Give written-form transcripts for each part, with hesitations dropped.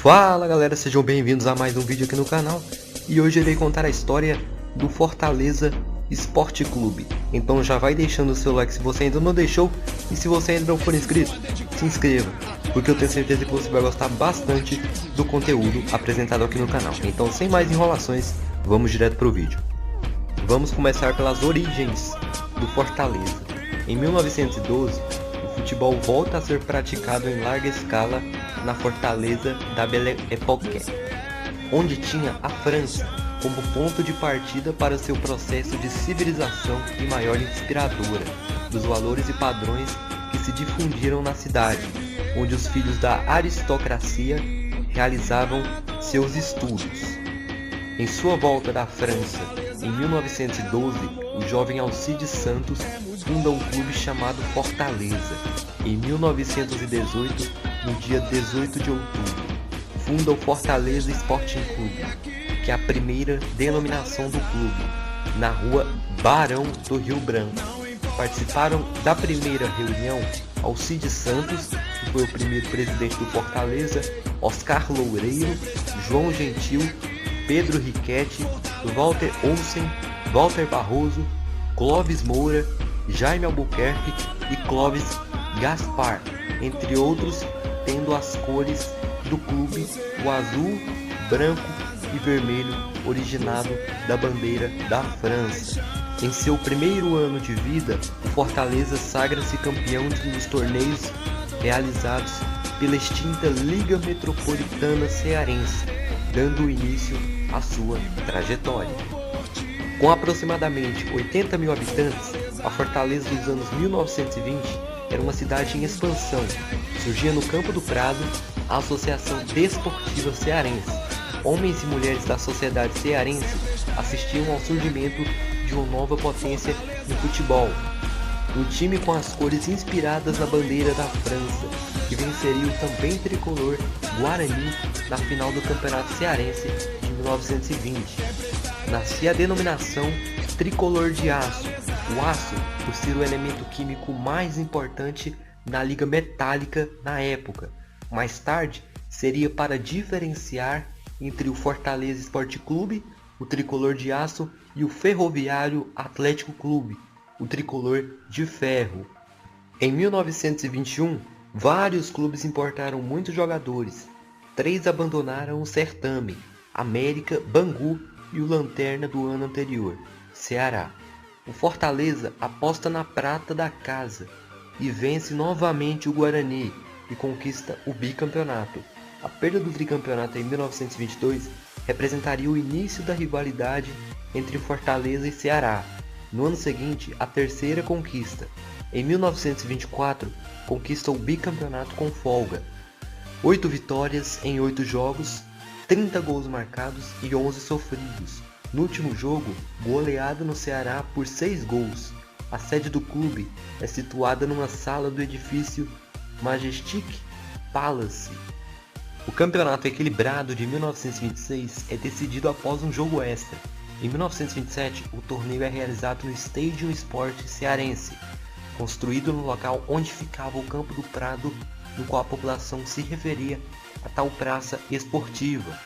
Fala galera, sejam bem-vindos a mais um vídeo aqui no canal. E hoje eu irei contar a história do Fortaleza Esporte Clube. Então já vai deixando o seu like se você ainda não deixou. E se você ainda não for inscrito, se inscreva, porque eu tenho certeza que você vai gostar bastante do conteúdo apresentado aqui no canal. Então sem mais enrolações, vamos direto para o vídeo. Vamos começar pelas origens do Fortaleza. Em 1912, o futebol volta a ser praticado em larga escala na Fortaleza da Belle Époque, onde tinha a França como ponto de partida para seu processo de civilização e maior inspiradora dos valores e padrões que se difundiram na cidade, onde os filhos da aristocracia realizavam seus estudos. Em sua volta da França, em 1912, o jovem Alcides Santos funda um clube chamado Fortaleza. Em 1918, no dia 18 de outubro, funda o Fortaleza Sporting Clube, que é a primeira denominação do clube, na rua Barão do Rio Branco. Participaram da primeira reunião Alcides Santos, que foi o primeiro presidente do Fortaleza, Oscar Loureiro, João Gentil, Pedro Riquetti, Walter Olsen, Walter Barroso, Clóvis Moura, Jaime Albuquerque e Clóvis Gaspar, entre outros, tendo as cores do clube o azul, branco e vermelho, originado da bandeira da França. Em seu primeiro ano de vida, o Fortaleza sagra-se campeão dos torneios realizados pela extinta Liga Metropolitana Cearense, dando início à sua trajetória. Com aproximadamente 80 mil habitantes, a Fortaleza dos anos 1920 era uma cidade em expansão. Surgia no Campo do Prado a Associação Desportiva Cearense. Homens e mulheres da sociedade cearense assistiam ao surgimento de uma nova potência no futebol. Um time com as cores inspiradas na bandeira da França, que venceria o também tricolor Guarani na final do Campeonato Cearense de 1920. Nascia a denominação Tricolor de Aço, o aço por ser o elemento químico mais importante na liga metálica na época. Mais tarde, seria para diferenciar entre o Fortaleza Esporte Clube, o Tricolor de Aço, e o Ferroviário Atlético Clube, o Tricolor de Ferro. Em 1921, vários clubes importaram muitos jogadores. 3 abandonaram o certame: América, Bangu e o Lanterna do ano anterior, Ceará. O Fortaleza aposta na prata da casa e vence novamente o Guarani e conquista o bicampeonato. A perda do tricampeonato em 1922 representaria o início da rivalidade entre Fortaleza e Ceará. No ano seguinte, a terceira conquista. Em 1924, conquista o bicampeonato com folga. 8 vitórias em 8 jogos, 30 gols marcados e 11 sofridos. No último jogo, goleada no Ceará por 6 gols. A sede do clube é situada numa sala do edifício Majestic Palace. O campeonato equilibrado de 1926 é decidido após um jogo extra. Em 1927, o torneio é realizado no Stadium Sport Cearense, construído no local onde ficava o Campo do Prado, no qual a população se referia a tal praça esportiva.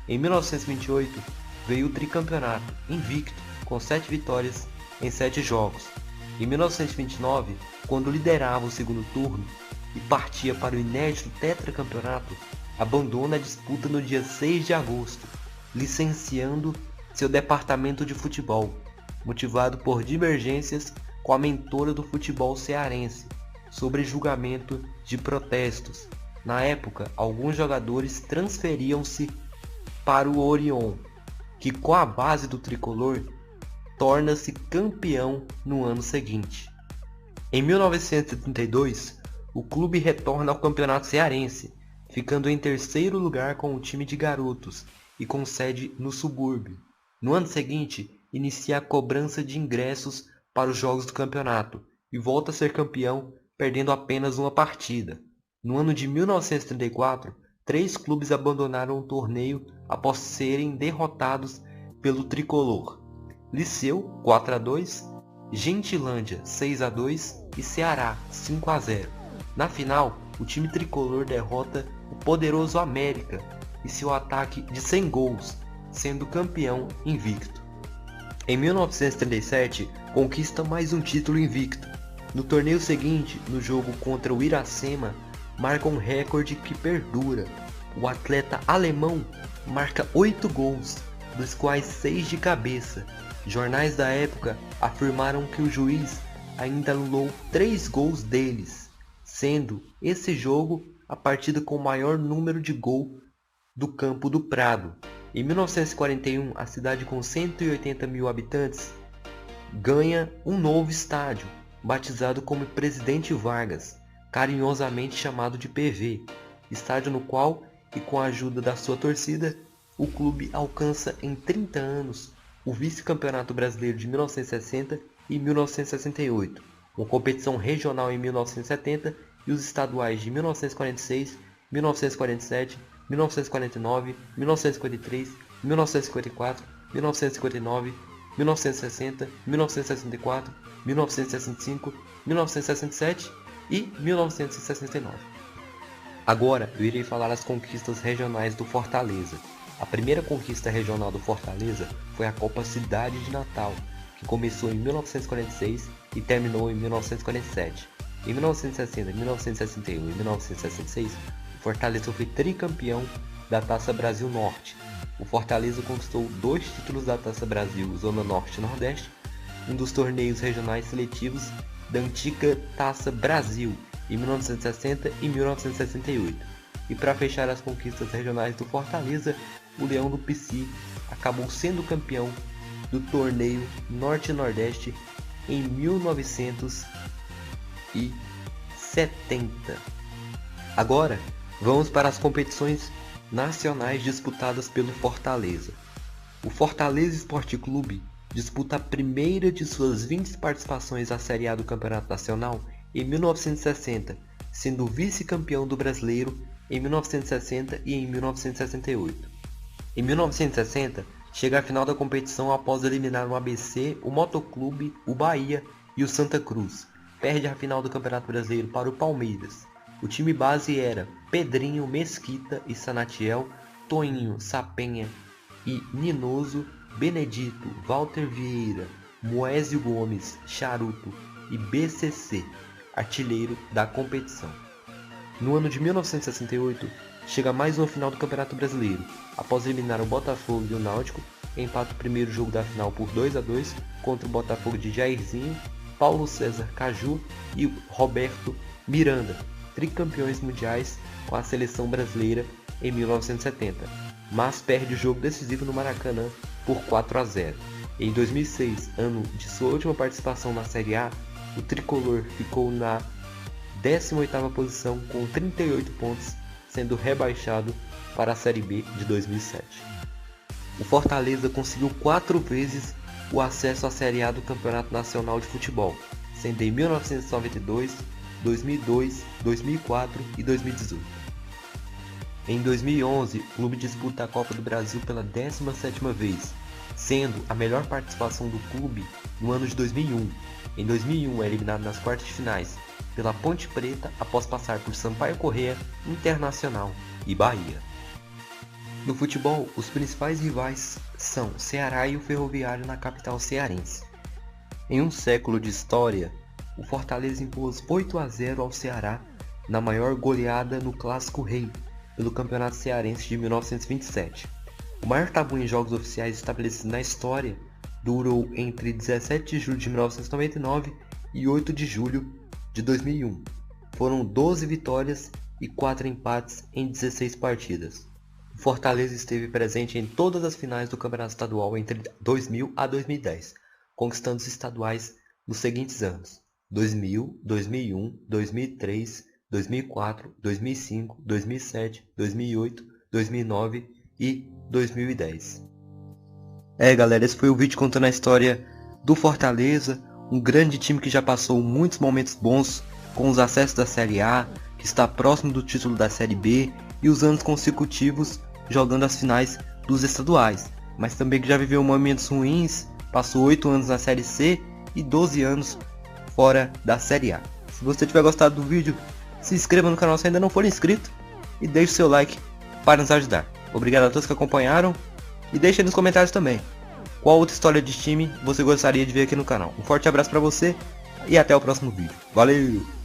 Em 1928, veio o tricampeonato, invicto, com 7 vitórias em 7 jogos. Em 1929, quando liderava o segundo turno e partia para o inédito tetracampeonato, abandona a disputa no dia 6 de agosto, licenciando seu departamento de futebol, motivado por divergências com a mentora do futebol cearense, sobre julgamento de protestos. Na época, alguns jogadores transferiam-se para o Orion, que com a base do tricolor, torna-se campeão no ano seguinte. Em 1932, o clube retorna ao campeonato cearense, ficando em terceiro lugar com o time de garotos e com sede no subúrbio. No ano seguinte, inicia a cobrança de ingressos para os jogos do campeonato e volta a ser campeão, perdendo apenas uma partida. No ano de 1934, 3 clubes abandonaram o torneio após serem derrotados pelo tricolor: Liceu 4-2, Gentilândia 6-2 e Ceará 5-0. Na final, o time tricolor derrota o poderoso América e seu ataque de 100 gols, sendo campeão invicto. Em 1937, conquista mais um título invicto. No torneio seguinte, no jogo contra o Iracema, marca um recorde que perdura. O atleta alemão marca 8 gols, dos quais 6 de cabeça. Jornais da época afirmaram que o juiz ainda anulou 3 gols deles, sendo esse jogo a partida com o maior número de gols do Campo do Prado. Em 1941, a cidade com 180 mil habitantes ganha um novo estádio, batizado como Presidente Vargas, carinhosamente chamado de PV, estádio no qual, e com a ajuda da sua torcida, o clube alcança em 30 anos o vice-campeonato brasileiro de 1960 e 1968, uma competição regional em 1970 e os estaduais de 1946, 1947, 1949, 1953, 1954, 1959, 1960, 1964, 1965, 1967 e 1969. Agora eu irei falar as conquistas regionais do Fortaleza. A primeira conquista regional do Fortaleza foi a Copa Cidade de Natal, que começou em 1946 e terminou em 1947. Em 1960, 1961 e 1966, o Fortaleza foi tricampeão da Taça Brasil Norte. O Fortaleza conquistou 2 títulos da Taça Brasil Zona Norte e Nordeste, um dos torneios regionais seletivos da antiga Taça Brasil, em 1960 e 1968. E para fechar as conquistas regionais do Fortaleza, o Leão do Pici acabou sendo campeão do torneio Norte e Nordeste em 1970. Agora, vamos para as competições nacionais disputadas pelo Fortaleza. O Fortaleza Esporte Clube disputa a primeira de suas 20 participações à Série A do Campeonato Nacional em 1960, sendo vice-campeão do Brasileiro em 1960 e em 1968. Em 1960, chega à final da competição após eliminar o ABC, o Motoclube, o Bahia e o Santa Cruz. Perde a final do Campeonato Brasileiro para o Palmeiras. O time base era Pedrinho, Mesquita e Sanatiel, Toinho, Sapenha e Ninoso, Benedito, Walter Vieira, Moésio Gomes, Charuto e BCC, artilheiro da competição. No ano de 1968, chega mais uma final do Campeonato Brasileiro. Após eliminar o Botafogo e o Náutico, empata o primeiro jogo da final por 2-2 contra o Botafogo de Jairzinho, Paulo César Caju e Roberto Miranda, tricampeões mundiais com a seleção brasileira em 1970, mas perde o jogo decisivo no Maracanã por 4-0. Em 2006, ano de sua última participação na Série A, o tricolor ficou na 18ª posição com 38 pontos, sendo rebaixado para a Série B de 2007. O Fortaleza conseguiu 4 vezes o acesso à Série A do Campeonato Nacional de Futebol, sendo em 1992, 2002, 2004 e 2018. Em 2011, o clube disputa a Copa do Brasil pela 17ª vez, sendo a melhor participação do clube no ano de 2001. Em 2001 é eliminado nas quartas de finais pela Ponte Preta após passar por Sampaio Corrêa, Internacional e Bahia. No futebol, os principais rivais são Ceará e o Ferroviário na capital cearense. Em um século de história, o Fortaleza impôs 8-0 ao Ceará na maior goleada no Clássico Rei pelo Campeonato Cearense de 1927. O maior tabu em jogos oficiais estabelecido na história durou entre 17 de julho de 1999 e 8 de julho de 2001. Foram 12 vitórias e 4 empates em 16 partidas. O Fortaleza esteve presente em todas as finais do Campeonato Estadual entre 2000 a 2010, conquistando os estaduais nos seguintes anos: 2000, 2001, 2003, 2004, 2005, 2007, 2008, 2009 e 2010. Galera, esse foi o vídeo contando a história do Fortaleza, um grande time que já passou muitos momentos bons com os acessos da Série A, que está próximo do título da Série B e os anos consecutivos jogando as finais dos estaduais, mas também que já viveu momentos ruins, passou 8 anos na Série C e 12 anos fora da Série A. Se você tiver gostado do vídeo, se inscreva no canal se ainda não for inscrito e deixe o seu like para nos ajudar. Obrigado a todos que acompanharam e deixe aí nos comentários também qual outra história de time você gostaria de ver aqui no canal. Um forte abraço para você e até o próximo vídeo. Valeu!